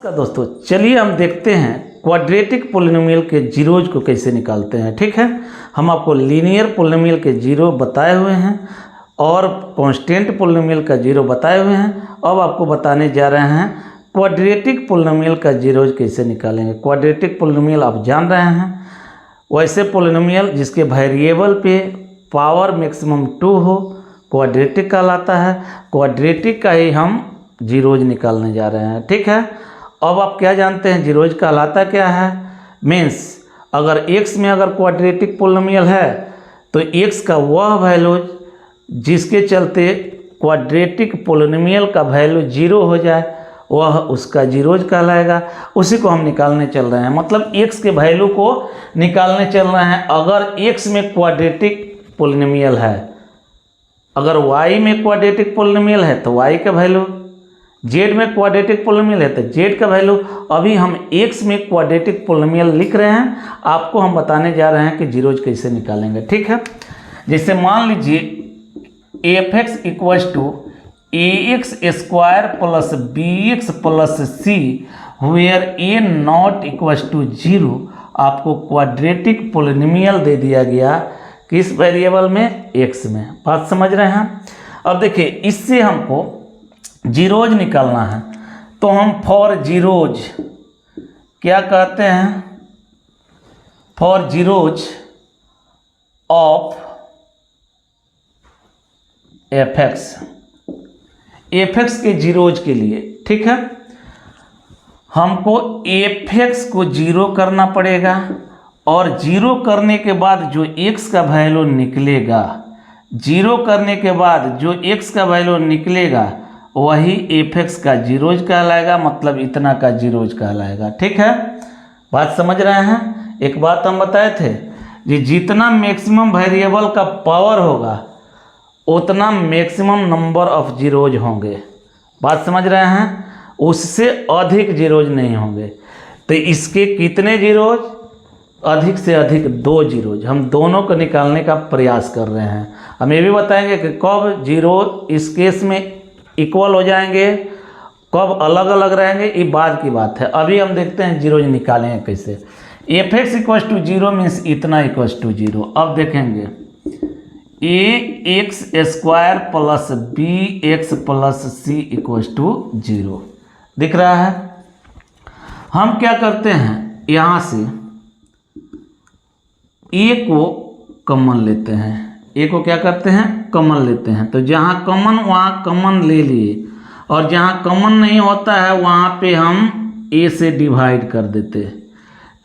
तो दोस्तों चलिए हम देखते हैं क्वाड्रेटिक पोलिनोमियल के जीरोज को कैसे निकालते हैं। ठीक है, हम आपको लीनियर पोलिनोमियल के जीरो बताए हुए हैं और कांस्टेंट पोलिनोमियल का जीरो बताए हुए हैं। अब आपको बताने जा रहे हैं क्वाड्रेटिक पोलिनोमियल का जीरोज कैसे निकालेंगे। क्वाड्रेटिक पोलिनोमियल आप जान रहे हैं, वैसे पोलिनोमियल जिसके वेरिएबल पे पावर मैक्सिमम 2 हो क्वाड्रेटिक कहलाता है। क्वाड्रेटिक का ही हम जीरोज निकालने जा रहे हैं। ठीक है, अब आप क्या जानते हैं जीरोज कहलाता क्या है। मीन्स अगर x में अगर क्वाड्रेटिक पोलिनोमियल है तो x का वह वैल्यू जिसके चलते क्वाड्रेटिक पोलिनोमियल का वैल्यू 0 हो जाए वह उसका जीरोज कहलाएगा। उसी को हम निकालने चल रहे हैं, मतलब x के वैल्यू को निकालने चल रहे हैं। अगर x में क्वाड्रेटिक पोलिनोमियल है, अगर y में क्वाड्रेटिक पोलिनोमियल है तो y का वैल्यू, z में क्वाड्रेटिक पोलिनोमियल है तो z का वैल्यू। अभी हम x में क्वाड्रेटिक पोलिनोमियल लिख रहे हैं, आपको हम बताने जा रहे हैं कि जीरोज कैसे निकालेंगे। ठीक है, जैसे मान लीजिए f(x) = ax² plus bx plus c where a not equals to 0। आपको क्वाड्रेटिक पोलिनोमियल दे दिया गया किस वेरिएबल में, x में। बात समझ रहे हैं। अब देखिए इससे हमको जीरोज निकालना है तो हम फॉर जीरोज क्या कहते हैं, फॉर जीरोज ऑफ f(x) के जीरोज के लिए। ठीक है, हमको f(x) को 0 करना पड़ेगा और 0 करने के बाद जो x का वैल्यू निकलेगा, 0 करने के बाद जो x का वैल्यू निकलेगा वही f(x) का जीरोज कहलाएगा, मतलब इतना का जीरोज कहलाएगा। ठीक है, बात समझ रहे हैं। एक बात हम बताए थे कि जितना मैक्सिमम वेरिएबल का पावर होगा उतना मैक्सिमम नंबर ऑफ जीरोज होंगे। बात समझ रहे हैं, उससे अधिक जीरोज नहीं होंगे। तो इसके कितने जीरोज, अधिक से अधिक 2 जीरोज। हम दोनों को निकालने का प्रयास कर रहे हैं। हम ये भी बताएंगे कि कब जीरो इस केस में इक्वल हो जाएंगे, कब अलग अलग रहेंगे, ये बाद की बात है। अभी हम देखते हैं जीरोज निकालेंगे कैसे। f(x) = 0 मीन्स इतना इक्वल्स टू 0। अब देखेंगे ax² plus bx plus c equals to 0 दिख रहा है। हम क्या करते हैं, यहाँ से a को कॉमन लेते हैं। a को क्या करते हैं, कॉमन लेते हैं। तो जहाँ कॉमन वहाँ कॉमन ले लिए और जहाँ कॉमन नहीं होता है वहाँ पे हम a से डिवाइड कर देते।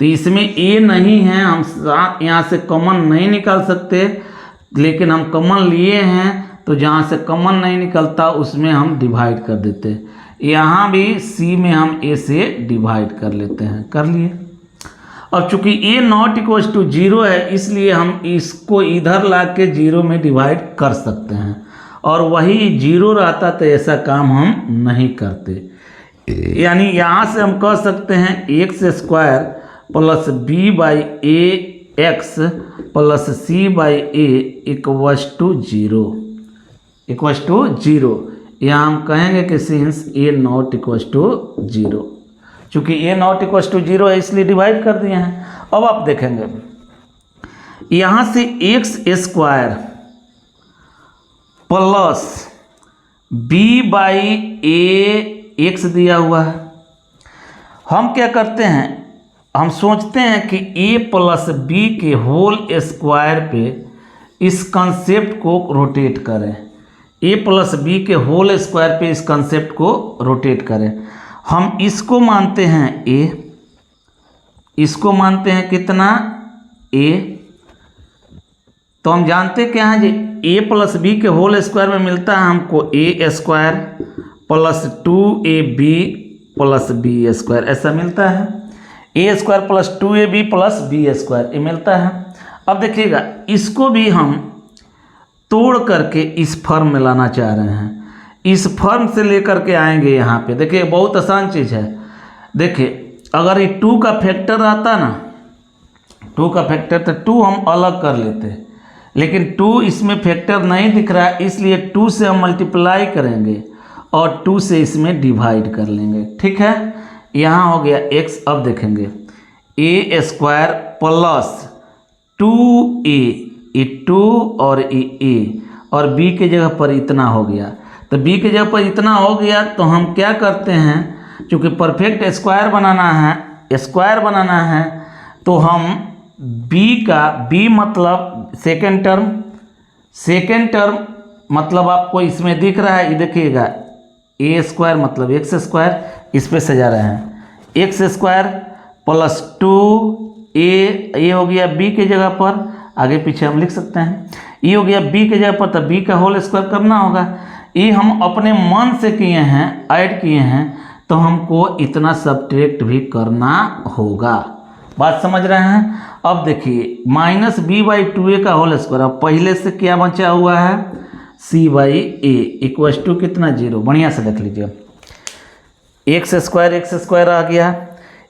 तो इसमें a नहीं है, हम यहाँ से कॉमन नहीं निकाल सकते, लेकिन हम कॉमन लिए हैं तो जहाँ से कॉमन नहीं निकलता उसमें हम डिवाइड कर देते। यहाँ भी c में हम a से डिवाइड कर लेते हैं, कर लिए। अब चूंकि a नॉट इक्वल्स टू 0 है इसलिए हम इसको इधर ला के 0 में डिवाइड कर सकते हैं, और वही 0 रहता तो ऐसा काम हम नहीं करते। यानी यहाँ से हम कह सकते हैं x² plus b/ax plus c/a equals to 0, equals to 0। यहाँ हम कहेंगे कि since a not equals to 0, चूँकि a नॉट इक्वल्स टू 0 है इसलिए डिवाइड कर दिए हैं। अब आप देखेंगे यहाँ से x² प्लस b/ax दिया हुआ है। हम क्या करते हैं, हम सोचते हैं कि a प्लस b के होल स्क्वायर पे इस कंसेप्ट को रोटेट करें। a प्लस b के होल स्क्वायर पे इस कंसेप्ट को रोटेट करें। हम इसको मानते हैं a, इसको मानते हैं कितना, a। तो हम जानते क्या हैं जी, a प्लस b के होल स्क्वायर में मिलता है हमको a² plus 2ab plus b², ऐसा मिलता है। a² plus 2ab plus b² ये मिलता है। अब देखिएगा इसको भी हम तोड़ करके इस फॉर्म में लाना चाह रहे हैं। इस फॉर्म से लेकर के आएंगे यहाँ पे। देखिए बहुत आसान चीज़ है। देखिए अगर ये 2 का फैक्टर आता ना, 2 का फैक्टर, तो 2 हम अलग कर लेते, लेकिन 2 इसमें फैक्टर नहीं दिख रहा है इसलिए 2 से हम मल्टीप्लाई करेंगे और 2 से इसमें डिवाइड कर लेंगे। ठीक है, यहाँ हो गया x। अब देखेंगे ए स्क्वायर प्लस 2a, ये 2 और ये a और b के जगह पर इतना हो गया। तो b के जगह पर इतना हो गया तो हम क्या करते हैं, चूँकि परफेक्ट स्क्वायर बनाना है तो हम b मतलब सेकेंड टर्म मतलब आपको इसमें दिख रहा है, ये देखिएगा ए स्क्वायर मतलब एक्स स्क्वायर, इस पे सजा रहे हैं एक्स स्क्वायर प्लस 2a, ये हो गया b के जगह पर, आगे पीछे हम लिख सकते हैं, ये हो गया b के जगह पर, तो b का होल स्क्वायर करना होगा। ये हम अपने मन से किए हैं, ऐड किए हैं, तो हमको इतना सब्ट्रैक्ट भी करना होगा। बात समझ रहे हैं। अब देखिए माइनस b/2a का होल स्क्वायर, अब पहले से क्या बचा हुआ है c/a इक्वस टू कितना 0। बढ़िया से देख लीजिए, एक्स स्क्वायर आ गया,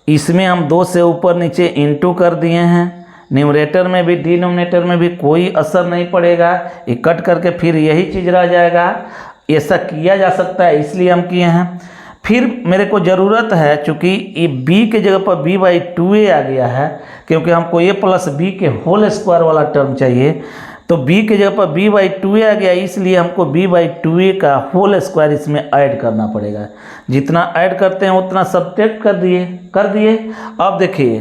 इसमें हम 2 से ऊपर नीचे इंटू कर दिए हैं, न्यूमरेटर में भी डिनोमिनेटर में भी कोई असर नहीं पड़ेगा, ये कट करके फिर यही चीज़ रह जाएगा। ऐसा किया जा सकता है इसलिए हम किए हैं। फिर मेरे को ज़रूरत है, चूँकि ये b के जगह पर b/2a आ गया है, क्योंकि हमको a प्लस b के होल स्क्वायर वाला टर्म चाहिए, तो b के जगह पर b/2a आ गया, इसलिए हमको b/2a का होल स्क्वायर इसमें ऐड करना पड़ेगा। जितना ऐड करते हैं उतना सब्ट्रैक्ट कर दिए। अब देखिए,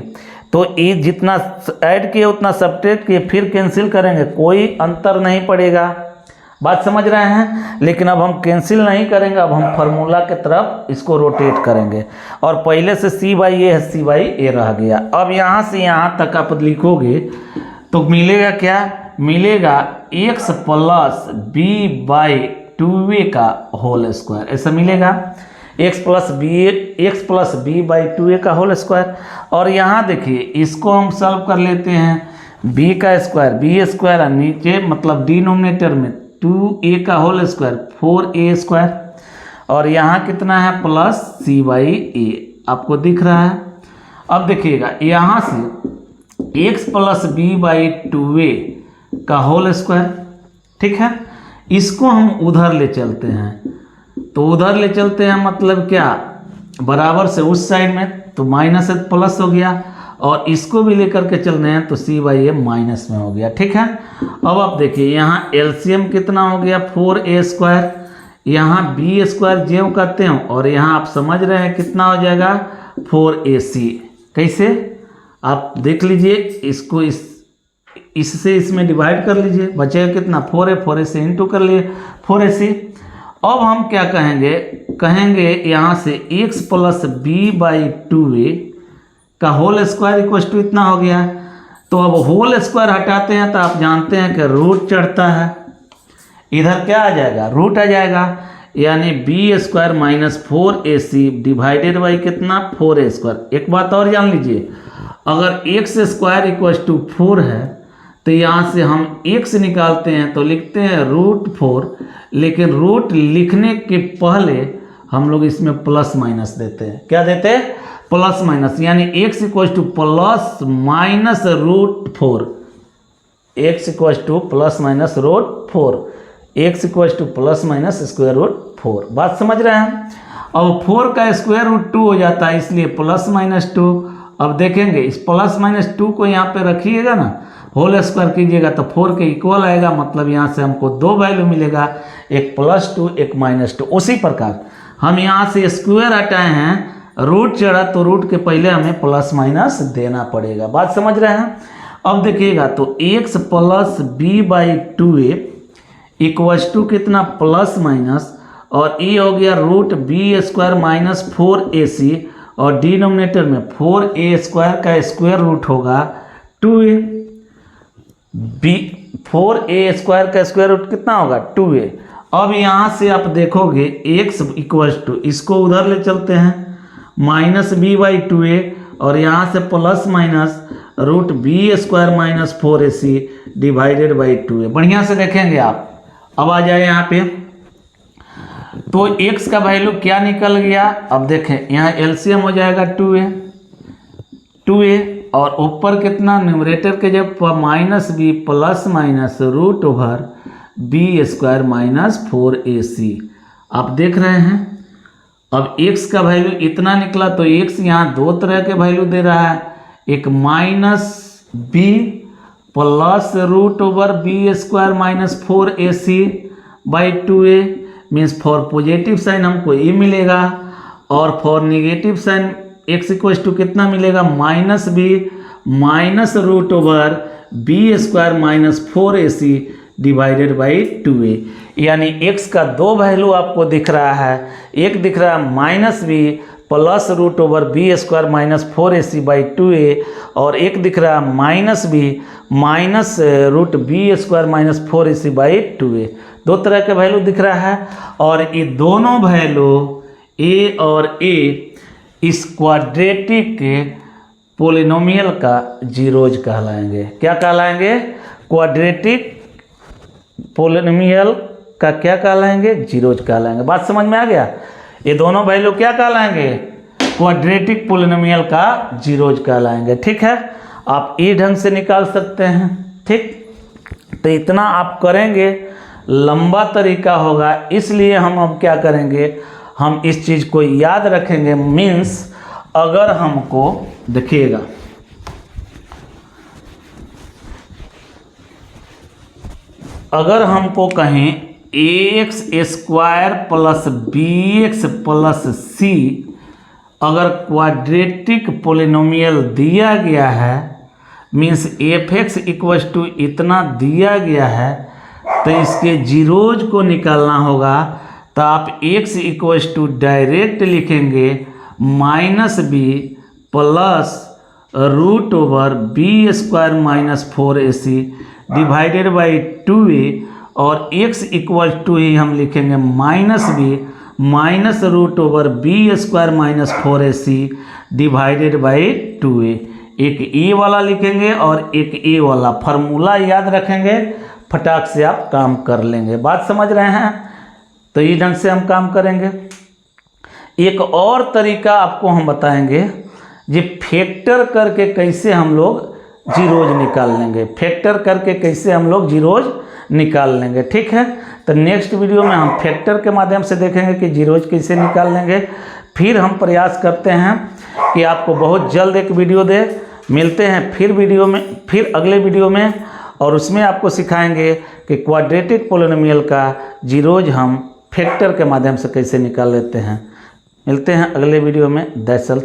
तो ये जितना ऐड किए उतना सब्ट्रैक्ट किए, फिर कैंसिल करेंगे, कोई अंतर नहीं पड़ेगा। बात समझ रहे हैं। लेकिन अब हम कैंसिल नहीं करेंगे, अब हम फार्मूला के तरफ इसको रोटेट करेंगे, और पहले से c/a है, c/a रह गया। अब यहाँ से यहाँ तक आप लिखोगे तो मिलेगा क्या, मिलेगा x प्लस b/2a का होल स्क्वायर, ऐसा मिलेगा x प्लस b/2a का होल स्क्वायर। और यहाँ देखिए इसको हम सॉल्व कर लेते हैं, b का स्क्वायर b स्क्वायर, नीचे मतलब डिनोमिनेटर में 2a का होल स्क्वायर 4a स्क्वायर, और यहाँ कितना है प्लस c/a, आपको दिख रहा है। अब देखिएगा यहाँ से x प्लस b/2a का होल स्क्वायर, ठीक है, इसको हम उधर ले चलते हैं, तो उधर ले चलते हैं मतलब क्या, बराबर से उस साइड में, तो माइनस से प्लस हो गया, और इसको भी लेकर के चलने हैं तो c/a माइनस में हो गया, ठीक है। अब आप देखिए यहाँ एलसीएम कितना हो गया 4a स्क्वायर, यहाँ b स्क्वायर ज्यों करते हैं, और यहाँ आप समझ रहे हैं कितना हो जाएगा 4ac। कैसे, आप देख लीजिए, इसको इससे इसमें डिवाइड कर लीजिए, बचेगा कितना 4a से इंटू कर लिए 4ac। अब हम क्या कहेंगे यहाँ से x प्लस b/2a का होल स्क्वायर इक्वल टू इतना हो गया। तो अब होल स्क्वायर हटाते हैं तो आप जानते हैं कि रूट चढ़ता है, इधर क्या आ जाएगा रूट आ जाएगा, यानी b square minus 4ac divided by कितना 4a स्क्वायर। एक बात और जान लीजिए, अगर x स्क्वायर इक्वल टू 4 है तो यहाँ से हम x निकालते हैं तो लिखते हैं √4, लेकिन रूट लिखने के पहले हम लोग इसमें प्लस माइनस देते हैं। क्या देते हैं, प्लस माइनस, यानी x equal to plus minus √4, x equal to plus minus √4, x equal to plus minus square root 4। बात समझ रहे हैं। अब 4 का स्क्वायर रूट 2 हो जाता है, इसलिए प्लस माइनस 2। अब देखेंगे इस प्लस माइनस 2 को यहाँ पे रखिएगा ना, होल स्क्वायर कीजिएगा तो 4 के इक्वल आएगा, मतलब यहाँ से हमको 2 वैल्यू मिलेगा, एक +2 एक -2। उसी प्रकार हम यहाँ से स्क्वायर हटाए हैं, रूट चढ़ा तो रूट के पहले हमें प्लस माइनस देना पड़ेगा। बात समझ रहे हैं। अब देखिएगा तो x plus b/2a equals to कितना प्लस माइनस, और ये हो गया √b स्क्वायर माइनस 4ac, और डिनोमिनेटर में 4a स्क्वायर का स्क्वायर रूट होगा 2a, 4a स्क्वायर का स्क्वायर रूट कितना होगा 2a। अब यहाँ से आप देखोगे x इक्वल्स टू, इसको उधर ले चलते हैं माइनस b/2a, और यहाँ से plus minus √b square minus 4ac divided by 2a। बढ़िया से देखेंगे आप, अब आ जाए यहाँ पे, तो x का वैल्यू क्या निकल गया। अब देखें यहाँ एलसीएम हो जाएगा 2a, और ऊपर कितना न्यूमरेटर के जब -b plus minus √b square minus 4ac। आप देख रहे हैं अब x का वैल्यू इतना निकला तो x यहाँ दो तरह के वैल्यू दे रहा है, एक -b plus root over B square minus 4ac by 2a, means for positive sign हमको ये मिलेगा और for negative sign x equal to कितना मिलेगा, -b minus root over B square minus 4ac divided by 2a। यानी x का दो value आपको दिख रहा है, एक दिख रहा है -b plus root over B square minus 4ac by 2a और एक दिख रहा है -b minus root B square minus 4ac by 2a। दो तरह के वैल्यू दिख रहा है और ये दोनों वैल्यू a और a इस क्वाड्रेटिक पोलिनोमियल का जीरोज कहलाएंगे। क्या कहलाएंगे? क्वाड्रेटिक पोलिनोमियल का क्या कहलाएंगे? जीरोज कहलाएंगे। बात समझ में आ गया? ये दोनों वैल्यू क्या कहलाएंगे? क्वाड्रेटिक पोलिनोमियल का जीरोज कहलाएंगे। ठीक है, आप ये ढंग से निकाल सकते हैं। ठीक, तो इतना आप करेंगे, लंबा तरीका होगा, इसलिए हम अब क्या करेंगे, हम इस चीज़ को याद रखेंगे। मीन्स अगर हमको देखिएगा, अगर हमको कहें ax square plus bx plus c अगर क्वाड्रेटिक पोलिनोमियल दिया गया है, मीन्स fx इक्वल्स टू इतना दिया गया है, तो इसके जीरोज को निकालना होगा। तो आप x इक्वल्स टू डायरेक्ट लिखेंगे -b plus root over B square minus 4ac divided by 2a और x इक्वल टू ही हम लिखेंगे -b minus root over B square minus 4ac divided by 2a। एक a वाला लिखेंगे और एक a वाला, फार्मूला याद रखेंगे, फटाक से आप काम कर लेंगे। बात समझ रहे हैं? तो इस ढंग से हम काम करेंगे। एक और तरीका आपको हम बताएंगे, जी फैक्टर करके कैसे हम लोग जीरोज निकाल लेंगे, फैक्टर करके कैसे हम लोग जीरोज निकाल लेंगे। ठीक है, तो नेक्स्ट वीडियो में हम फैक्टर के माध्यम से देखेंगे कि जीरोज कैसे निकाल लेंगे। फिर हम प्रयास करते हैं कि आपको बहुत जल्द एक वीडियो दे। मिलते हैं फिर वीडियो में, फिर अगले वीडियो में, और उसमें आपको सिखाएंगे कि क्वाड्रेटिक पोलिनोमियल का जीरोज हम फैक्टर के माध्यम से कैसे निकाल लेते हैं। मिलते हैं अगले वीडियो में। That's all.